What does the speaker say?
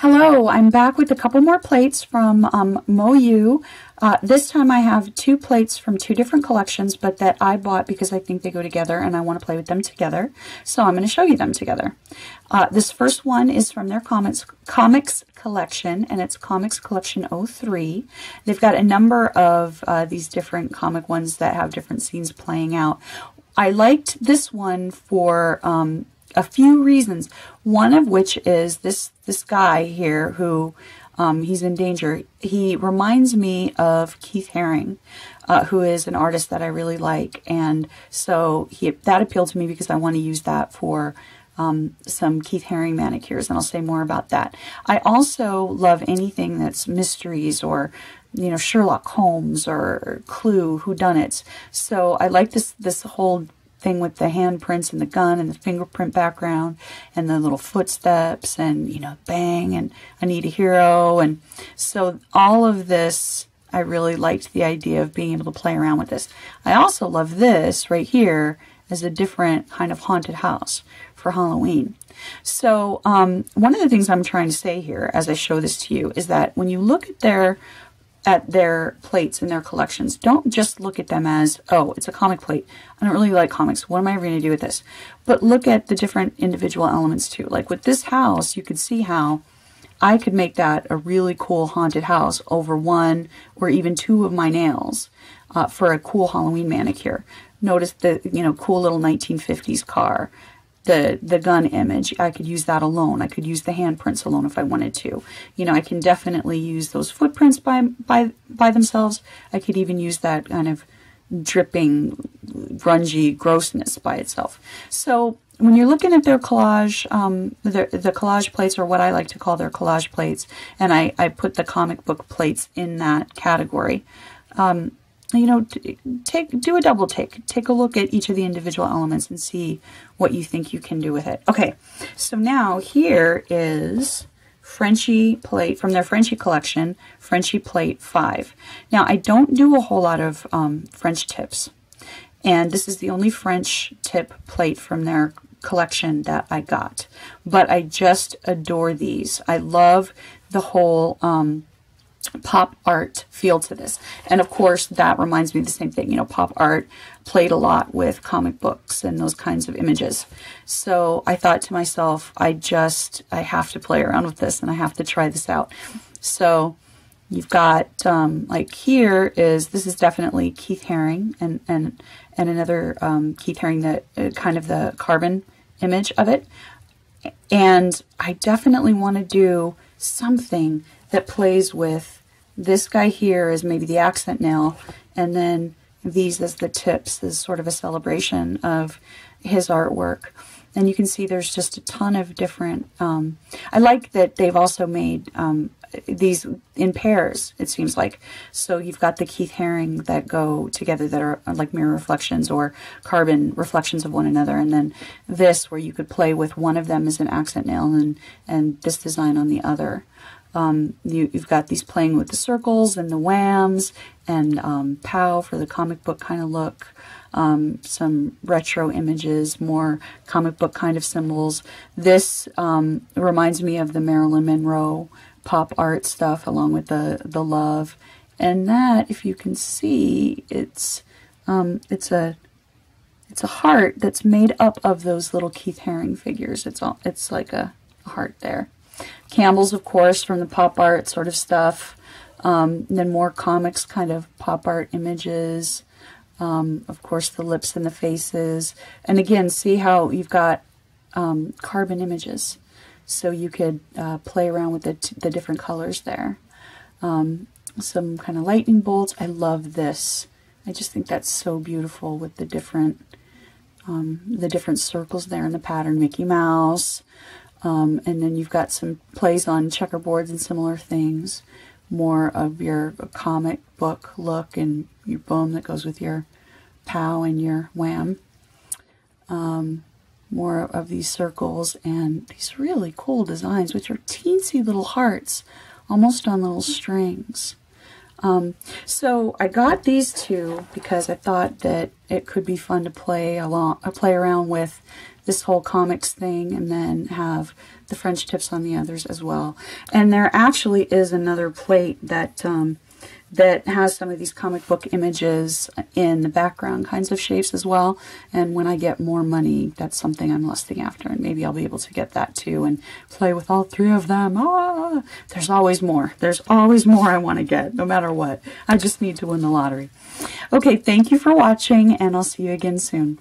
Hello, I'm back with a couple more plates from MoYou. This time I have two plates from two different collections, but that I bought because I think they go together and I want to play with them together. So I'm going to show you them together. This first one is from their comics collection, and it's Comics Collection 03. They've got a number of these different comic ones that have different scenes playing out. I liked this one for a few reasons, one of which is this guy here who he's in danger. He reminds me of Keith Haring, who is an artist that I really like, and so that appealed to me because I want to use that for some Keith Haring manicures, and I'll say more about that. I also love anything that's mysteries or Sherlock Holmes or Clue, whodunits. So I like this whole thing with the handprints and the gun and the fingerprint background and the little footsteps and bang and I Need a Hero, and so all of this, I really liked the idea of being able to play around with this. I also love this right here as a different kind of haunted house for Halloween. So one of the things I'm trying to say here as I show this to you is that when you look at their plates and their collections, don't just look at them as, oh, it's a comic plate. I don't really like comics. What am I going to do with this? But look at the different individual elements too. Like with this house, you could see how I could make that a really cool haunted house over one or even two of my nails for a cool Halloween manicure. Notice the cool little 1950s car. The gun image, I could use that alone. I could use the handprints alone if I wanted to. I can definitely use those footprints by themselves. I could even use that kind of dripping, grungy grossness by itself. So when you're looking at their collage, the collage plates, or what I like to call their collage plates, and I put the comic book plates in that category, do a double take. Take a look at each of the individual elements and see what you think you can do with it. Okay, so now here is Frenchy plate from their Frenchy collection, Frenchy plate 5. Now I don't do a whole lot of French tips, and this is the only French tip plate from their collection that I got, but I just adore these. I love the whole pop art feel to this, and of course that reminds me of the same thing. Pop art played a lot with comic books and those kinds of images, so I thought to myself, I have to play around with this and I have to try this out. So you've got like this is definitely Keith Haring and another Keith Haring, that kind of the carbon image of it, and I definitely want to do something that plays with this guy here as maybe the accent nail, and then these as the tips, as sort of a celebration of his artwork. And you can see there's just a ton of different, I like that they've also made these in pairs, it seems like. So you've got the Keith Haring that go together that are like mirror reflections or carbon reflections of one another, and then this where you could play with one of them as an accent nail and this design on the other. You've got these playing with the circles and the whams and POW for the comic book kind of look. Some retro images, more comic book kind of symbols. This reminds me of the Marilyn Monroe pop art stuff, along with the love. And that, if you can see, it's a heart that's made up of those little Keith Haring figures. It's like a heart there. Campbell's, of course, from the pop art sort of stuff. Then more comics kind of pop art images. Of course, the lips and the faces. And again, see how you've got carbon images. So you could play around with the different colors there. Some kind of lightning bolts. I love this. I just think that's so beautiful with the different circles there in the pattern. Mickey Mouse. And then you've got some plays on checkerboards and similar things. More of your comic book look and your boom that goes with your POW and your wham. More of these circles and these really cool designs, which are teensy little hearts, almost on little strings. So I got these two because I thought that it could be fun to play around with this whole comics thing, and then have the French tips on the others as well. And there actually is another plate that that has some of these comic book images in the background kinds of shapes as well. And when I get more money, that's something I'm lusting after, and maybe I'll be able to get that too and play with all 3 of them. Ah, there's always more. There's always more I want to get, no matter what. I just need to win the lottery. Okay, thank you for watching, and I'll see you again soon.